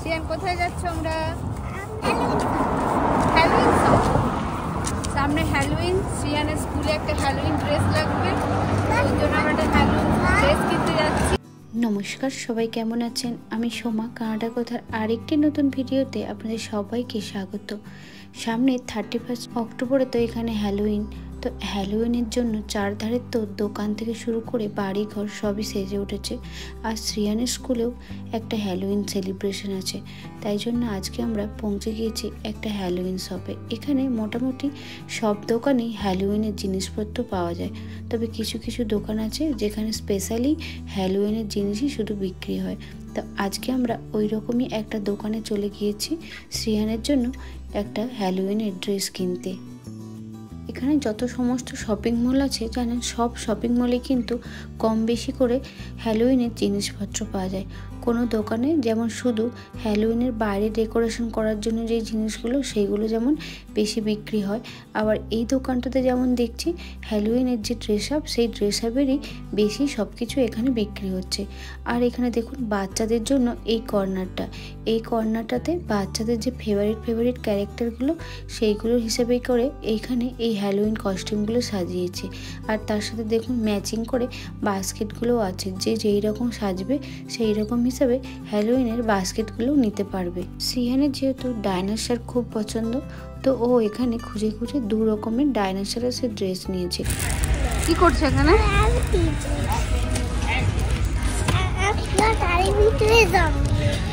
Sean কোথায় যাচ্ছ আমরা? Halloween shop. সামনে হ্যালোইন, সিয়ানের স্কুলে একটা হ্যালোইন ড্রেস লাগবে, ওই জন্য আমরা একটা হ্যালোইন ড্রেস কিনতে যাচ্ছি। নমস্কার, সবাই কেমন আছেন? আমি সোমা, কানাডা কথার আরেকটি নতুন ভিডিওতে আপনাদের সবাইকে স্বাগত। সামনে 31 অক্টোবরে তো এখানে হ্যালোইন, তো হ্যালোইনের জন্য চারধারের তো দোকান থেকে শুরু করে বাড়ি ঘর সবই সেজে উঠেছে। আর শ্রিয়ানের স্কুলেও একটা হ্যালোইন সেলিব্রেশন আছে, তাই জন্য আজকে আমরা পৌঁছে গিয়েছি একটা হ্যালোইন শপে। এখানে মোটামুটি সব দোকানেই হ্যালোইনের জিনিসপত্র পাওয়া যায়, তবে কিছু কিছু দোকান আছে যেখানে স্পেশালি হ্যালোইনের জিনিসই শুধু বিক্রি হয়। তো আজকে আমরা ওই রকমই একটা দোকানে চলে গিয়েছি শ্রিয়ানের জন্য একটা হ্যালোইনের ড্রেস কিনতে। এখানে যত সমস্ত শপিং মল আছে জানেন, সব শপিং মলে কিন্তু কম বেশি করে হ্যালোইনের জিনিসপত্র পাওয়া যায়। কোনো দোকানে যেমন শুধু হ্যালোইনের বাইরে ডেকোরেশন করার জন্য যে জিনিসগুলো সেইগুলো যেমন বেশি বিক্রি হয়, আবার এই দোকানটাতে যেমন দেখছি হ্যালোইনের যে ড্রেস আপ সেই ড্রেস আপেরই বেশি সব কিছু এখানে বিক্রি হচ্ছে। আর এখানে দেখুন বাচ্চাদের জন্য এই কর্নারটাতে বাচ্চাদের যে ফেভারিট ক্যারেক্টারগুলো সেইগুলোর হিসেবেই করে এইখানে এই হ্যালোইন কস্টিউমগুলো সাজিয়েছে। আর তার সাথে দেখুন ম্যাচিং করে বাস্কেটগুলোও আছে, যে যেই রকম সাজবে সেই রকম হিসাবে হ্যালোইনের বাস্কেটগুলো নিতে পারবে। সিয়ানের যেহেতু ডাইনোসর খুব পছন্দ, তো ও এখানে খুঁজে খুঁজে দু রকমের ডাইনোসরের সে ড্রেস নিয়েছে। কি করছে এখানে?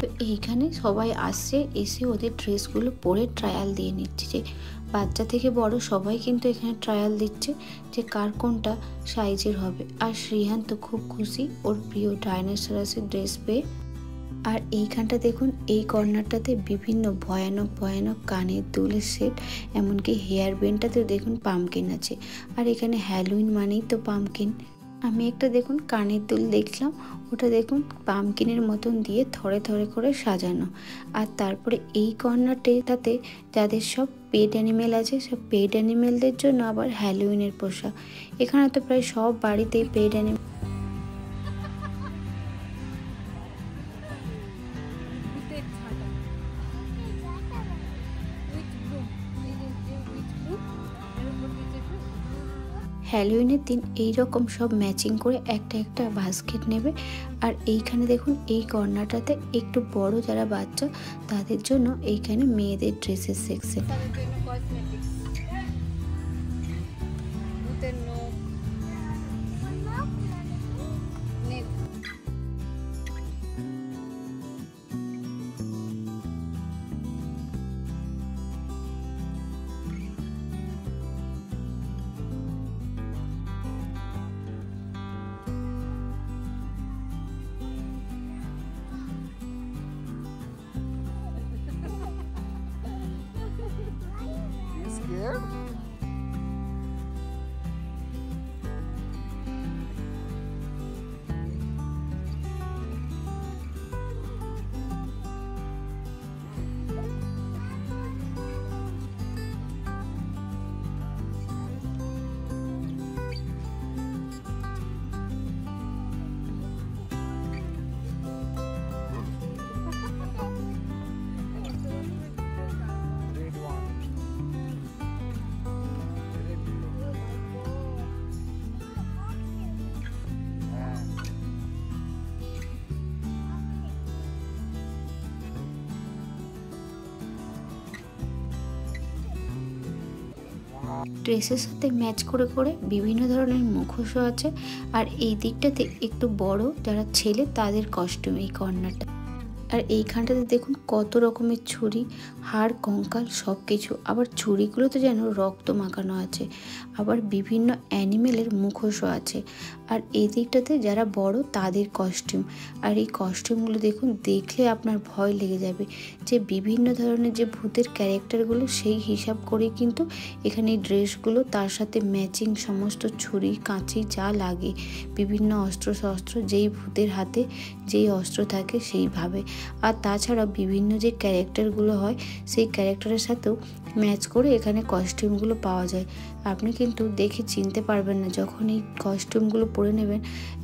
তো এইখানে সবাই আসছে, এসে ওদের ড্রেসগুলো পরে ট্রায়াল দিয়ে নিচ্ছে। যে বাচ্চা থেকে বড় সবাই কিন্তু এখানে ট্রায়াল দিচ্ছে যে কার কোনটা সাইজের হবে। আর শ্রিহান তো খুব খুশি ওর প্রিয় ডাইনোসরাসের ড্রেস পেয়ে। আর এইখানটা দেখুন, এই কর্নারটাতে বিভিন্ন ভয়ানক কানের দুলের সেট, এমনকি হেয়ার ব্যান্ডটাতেও দেখুন পামকিন আছে। আর এখানে হ্যালোইন মানেই তো পামকিন। আমি একটা দেখুন কানের দুল দেখলাম, ওটা দেখুন পামকিনের মতন দিয়ে থরে থরে করে সাজানো। আর তারপরে এই কর্নারটাতে যাদের সব পেট অ্যানিমেল আছে, সব পেট অ্যানিমেলদের জন্য আবার হ্যালোইনের পোশাক। এখানে তো প্রায় সব বাড়িতেই পেট অ্যানিমেল। হ্যালোইনের দিন এই রকম সব ম্যাচিং করে একটা বাস্কেট নেবে। আর এইখানে দেখুন এই কর্নারটাতে একটু বড় যারা বাচ্চা তাদের জন্য এইখানে মেয়েদের ড্রেসের সেকশন। ড্রেসের সাথে ম্যাচ করে করে বিভিন্ন ধরনের মুখোশও আছে। আর এই দিকটাতে একটু বড় যারা ছেলে তাদের কস্টিউম এই কর্নারটা। আর এইখানটাতে দেখুন কত রকমের ছুরি, হাড় কঙ্কাল সব কিছু। আবার ছুরিগুলোতে যেন রক্ত মাখানো আছে। আবার বিভিন্ন অ্যানিমেলের মুখোশও আছে। আর এই দিকটাতে যারা বড় তাদের কস্টিউম। আর এই কস্টিউমগুলো দেখুন, দেখলে আপনার ভয় লেগে যাবে যে বিভিন্ন ধরনের যে ভূতের ক্যারেক্টারগুলো সেই হিসাব করে কিন্তু এখানে এই ড্রেসগুলো, তার সাথে ম্যাচিং সমস্ত ছুরি কাঁচি যা লাগে, বিভিন্ন অস্ত্র শস্ত্র, যেই ভূতের হাতে যেই অস্ত্র থাকে সেইভাবে। আর তাছাড়া বিভিন্ন যে ক্যারেক্টারগুলো হয় সেই ক্যারেক্টারের সাথেও ম্যাচ করে এখানে কস্টিউমগুলো পাওয়া যায়। আপনি কিন্তু দেখে চিনতে পারবেন না, যখন এই কস্টিউমগুলো পরে নেবেন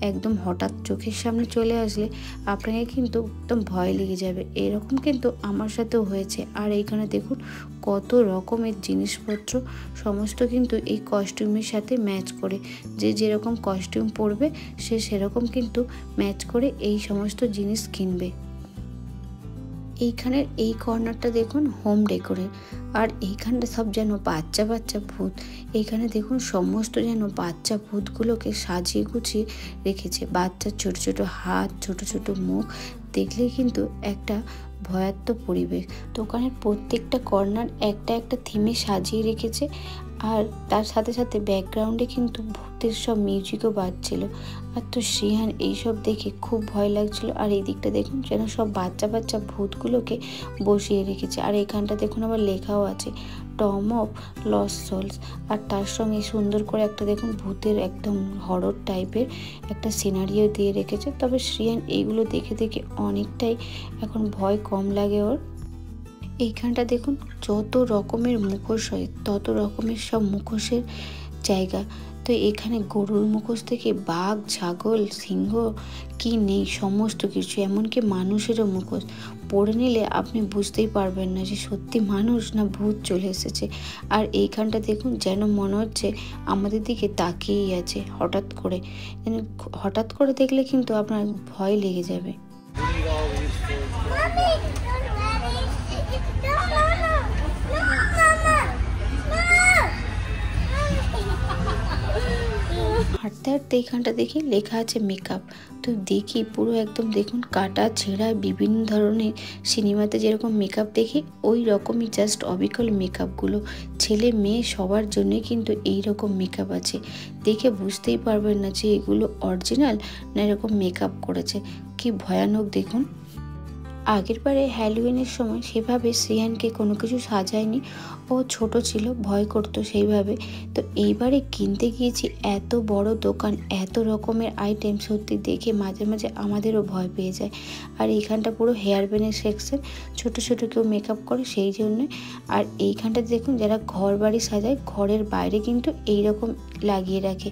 একদম হঠাৎ চোখের সামনে চলে আসলে আপনাকে কিন্তু একদম ভয় লেগে যাবে। এরকম কিন্তু আমার সাথেও হয়েছে। আর এইখানে দেখুন কত রকমের জিনিসপত্র সমস্ত কিন্তু এই কস্টিউমের সাথে ম্যাচ করে, যে যেরকম কস্টিউম পরবে সে সেরকম কিন্তু ম্যাচ করে এই সমস্ত জিনিস কিনবে। এইখানের এই কর্নারটা দেখুন হোম ডেকোরের, আর এইখানটা সব যেন বাচ্চা বাচ্চা ভূত। এইখানে দেখুন সমস্ত যেন বাচ্চা ভূতগুলোকে সাজিয়ে গুছিয়ে রেখেছে। বাচ্চার ছোট ছোট হাত, ছোট ছোট মুখ, দেখলে কিন্তু একটা ভয়াত্ম পরিবেশ। দোকানের প্রত্যেকটা কর্নার একটা একটা থিমে সাজিয়ে রেখেছে, আর তার সাথে সাথে ব্যাকগ্রাউন্ডে কিন্তু ভূতের সব মিউজিকও বাজছিল। আর তো শ্রেয়ান এইসব দেখে খুব ভয় লাগছিল। আর এই দিকটা দেখুন যেন সব বাচ্চা বাচ্চা ভূতগুলোকে বসিয়ে রেখেছে। আর এখানটা দেখুন আবার লেখাও আছে টম অফ লস্ট সোলস। আর তার সঙ্গে সুন্দর করে একটা দেখুন ভূতের একদম হরর টাইপের একটা সিনারিও দিয়ে রেখেছে। তবে শ্রেয়ান এইগুলো দেখে দেখে অনেকটাই এখন ভয় কম লাগে ওর। এইখানটা দেখুন যত রকমের মুখোশ হয় তত রকমের সব মুখোশের জায়গা। তো এখানে গরুর মুখোশ থেকে বাঘ, ছাগল, সিংহ কি নেই সমস্ত কিছু, এমনকি মানুষেরও মুখোশ। পরে নিলে আপনি বুঝতেই পারবেন না যে সত্যি মানুষ না ভূত চলে এসেছে। আর এইখানটা দেখুন যেন মনে হচ্ছে আমাদের দিকে তাকিয়েই আছে। হঠাৎ করে দেখলে কিন্তু আপনার ভয় লেগে যাবে। হাঁটতে হাঁটতে এইখানটা দেখি লেখা আছে মেকআপ। তো দেখি পুরো একদম দেখুন কাটা ছেঁড়া বিভিন্ন ধরনের সিনেমাতে যেরকম মেকআপ দেখি ওই রকমই জাস্ট অবিকল মেকআপগুলো। ছেলে মেয়ে সবার জন্যই কিন্তু এই রকম মেকআপ আছে। দেখে বুঝতেই পারবেন না যে এগুলো অরিজিনাল না এরকম মেকআপ করেছে। কি ভয়ানক দেখুন। আগের বারে হ্যালোউইনের সময় সেভাবে শ্রেয়ানকে কোনো কিছু সাজায়নি, ও ছোট ছিল, ভয় করতো সেইভাবে। তো এইবারে কিনতে গিয়েছি এত বড় দোকান, এত রকমের আইটেম, সত্যি দেখে মাঝে মাঝে আমাদেরও ভয় পেয়ে যায়। আর এইখানটা পুরো হেয়ার ব্যান্ডের সেকশন, ছোট ছোট কেউ মেকআপ করে সেই জন্য। আর এইখানটা দেখুন যারা ঘর বাড়ি সাজায় ঘরের বাইরে কিন্তু এই রকম লাগিয়ে রাখে।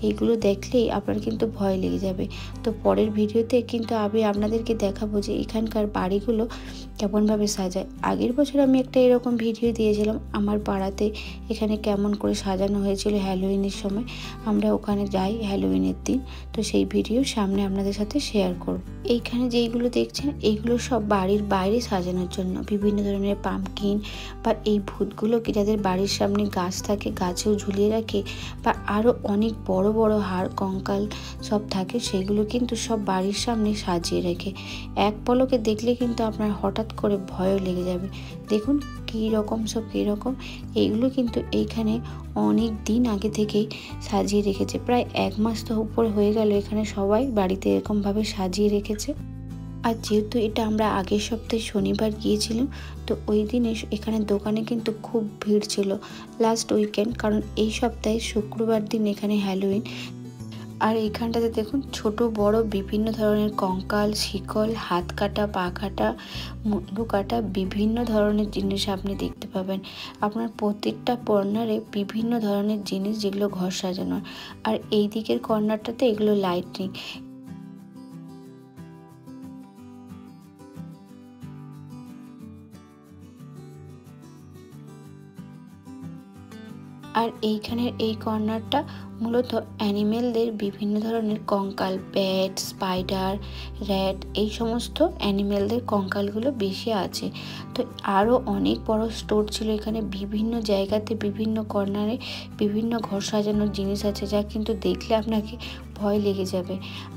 এইগুলো দেখলেই আপনার কিন্তু ভয় লেগে যাবে। তো পরের ভিডিওতে কিন্তু আমি আপনাদেরকে দেখাবো যে এখানকার বাড়িগুলো কেমনভাবে সাজায়। আগের বছর আমি একটা এরকম ভিডিও দিয়েছিলাম আমার পাড়াতে এখানে কেমন করে সাজানো হয়েছিল হ্যালোউইনের সময়। আমরা ওখানে যাই হ্যালোউইনের দিন, তো সেই ভিডিও সামনে আপনাদের সাথে শেয়ার করব। এইখানে যেইগুলো দেখছেন এইগুলো সব বাড়ির বাইরে সাজানোর জন্য, বিভিন্ন ধরনের পাম্পকিন বা এই ভূতগুলোকে যাদের বাড়ির সামনে গাছ থাকে গাছেও ঝুলিয়ে রাখে, বা আরও অনেক বড় বড় হাড় কঙ্কাল সব থাকে, সেগুলো কিন্তু সব বাড়ির সামনে সাজিয়ে রেখে এক পলকে দেখলে কিন্তু আপনার হঠাৎ করে ভয়ও লেগে যাবে। দেখুন কী রকম সব কীরকম। এইগুলো কিন্তু এইখানে অনেক দিন আগে থেকেই সাজিয়ে রেখেছে, প্রায় 1 মাস তো উপরে হয়ে গেল এখানে সবাই বাড়িতে এরকমভাবে সাজিয়ে রেখেছে। আর যেহেতু এটা আমরা আগের সপ্তাহে শনিবার গিয়েছিলাম, তো ওই দিনে এখানে দোকানে কিন্তু খুব ভিড় ছিল লাস্ট উইকেন্ড, কারণ এই সপ্তাহে শুক্রবার দিন এখানে হ্যালোউইন। আর এইখানটাতে দেখুন ছোট বড় বিভিন্ন ধরনের কঙ্কাল, শিকল, হাত কাটা, পা কাটা, মুন্ডু কাটা বিভিন্ন ধরনের জিনিস আপনি দেখতে পাবেন। আপনার প্রত্যেকটা কর্নারে বিভিন্ন ধরনের জিনিস যেগুলো ঘর সাজানোর। আর এই দিকের কর্নারটাতে এগুলো লাইটিং। আর এইখানের এই কর্নারটা মূলত অ্যানিমেলদের বিভিন্ন ধরনের কঙ্কাল, ব্যাট, স্পাইডার, র্যাট, এই সমস্ত অ্যানিমেলদের কঙ্কালগুলো বেশি আছে। তো আরও অনেক বড় স্টোর ছিল এখানে, বিভিন্ন জায়গাতে বিভিন্ন কর্নারে বিভিন্ন ঘর সাজানোর জিনিস আছে যা কিন্তু দেখলে আপনাকে ভয় লেগে যাবে।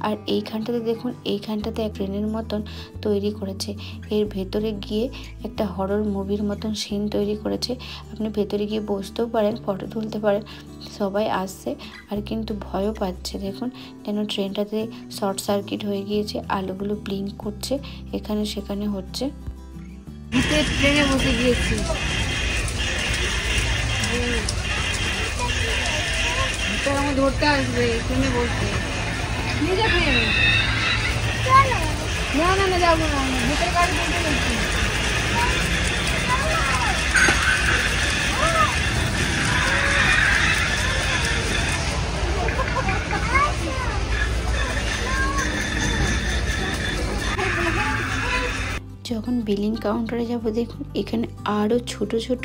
আর এইখানটাতে দেখুন এইখানটাতে এক ট্রেনের মতন তৈরি করেছে, এর ভেতরে গিয়ে একটা হরর মুভির মতন সিন তৈরি করেছে। আপনি ভেতরে গিয়ে বসতেও পারেন, ফটো তুলতে পারেন, সবাই আসছে আর কিন্তু ভয়ও পাচ্ছে। দেখুন যেন ট্রেনটাতে শর্ট সার্কিট হয়ে গিয়েছে, আলোগুলো ব্লিঙ্ক করছে, এখানে সেখানে হচ্ছে। ট্রেনে বসে গিয়েছি, ধরতে আসবে ট্রেনে বসবে। না না না, যাবো না, ভূতের গাড়ি বলতে গেছি। যখন বিলিং কাউন্টারে যাব দেখুন এখানে আরও ছোট ছোট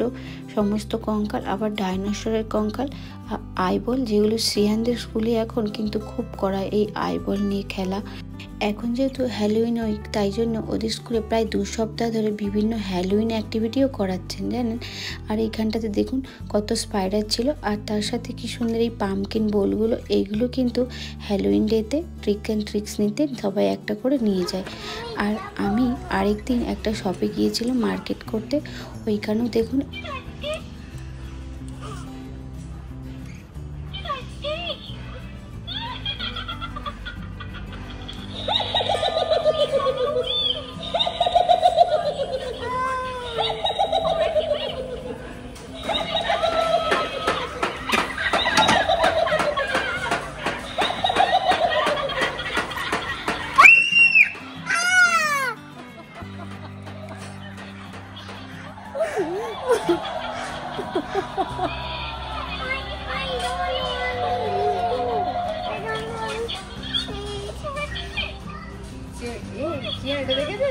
সমস্ত কঙ্কাল, আবার ডাইনোসরের কঙ্কাল, আইবল, যেগুলো শ্রেয়ানদের স্কুলে এখন কিন্তু খুব করা এই আইবল নিয়ে খেলা। এখন যেহেতু হ্যালোউইন উইক, তাই জন্য ওদের স্কুলে প্রায় 2 সপ্তাহ ধরে বিভিন্ন হ্যালোউইন অ্যাক্টিভিটিও করাচ্ছেন জানেন। আর এইখানটাতে দেখুন কত স্পাইডার ছিল, আর তার সাথে কি সুন্দর এই পামকিন বোলগুলো। এইগুলো কিন্তু হ্যালোউইন ডেতে ট্রিক অ্যান্ড ট্রিক্স নিতে সবাই একটা করে নিয়ে যায়। আর আমি আরেকদিন একটা শপে গিয়েছিলাম মার্কেট করতে, ওইখানেও দেখুন এটা দেখেছে?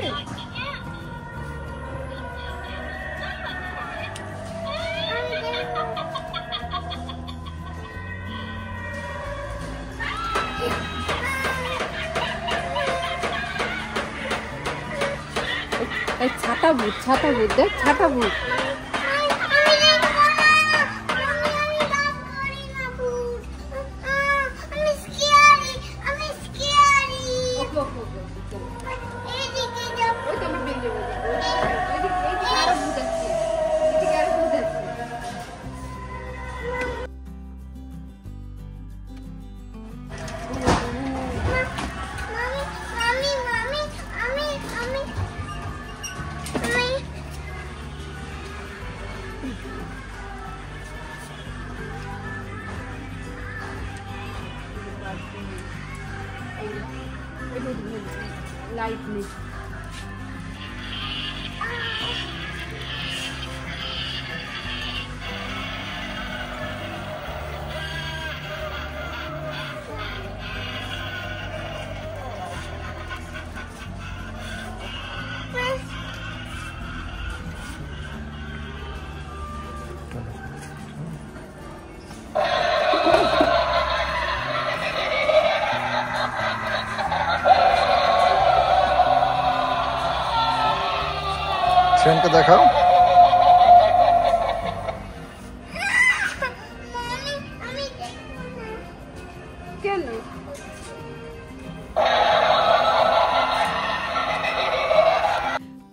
ছাতা ভূত, ছাতা ভূত, দেখ ছাতা ভূত। लाइट में को देखाओ।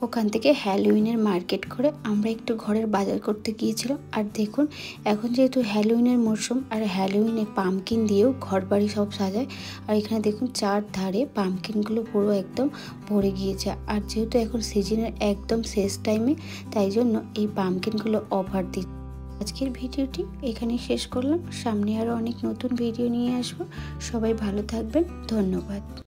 ওখান থেকে হ্যালোউইনের মার্কেট করে আমরা একটু ঘরের বাজার করতে গিয়েছিলাম। আর দেখুন এখন যেহেতু হ্যালোউইনের মরশুম, আর হ্যালোউইনে পামকিন দিয়েও ঘর বাড়ি সব সাজায়। আর এখানে দেখুন চারধারে পামকিনগুলো পুরো একদম ভরে গিয়েছে। আর যেহেতু এখন সিজনের একদম শেষ টাইমে, তাই জন্য এই পামকিনগুলো অফার দিচ্ছে। আজকের ভিডিওটি এখানেই শেষ করলাম। সামনে আরও অনেক নতুন ভিডিও নিয়ে আসবো। সবাই ভালো থাকবেন, ধন্যবাদ।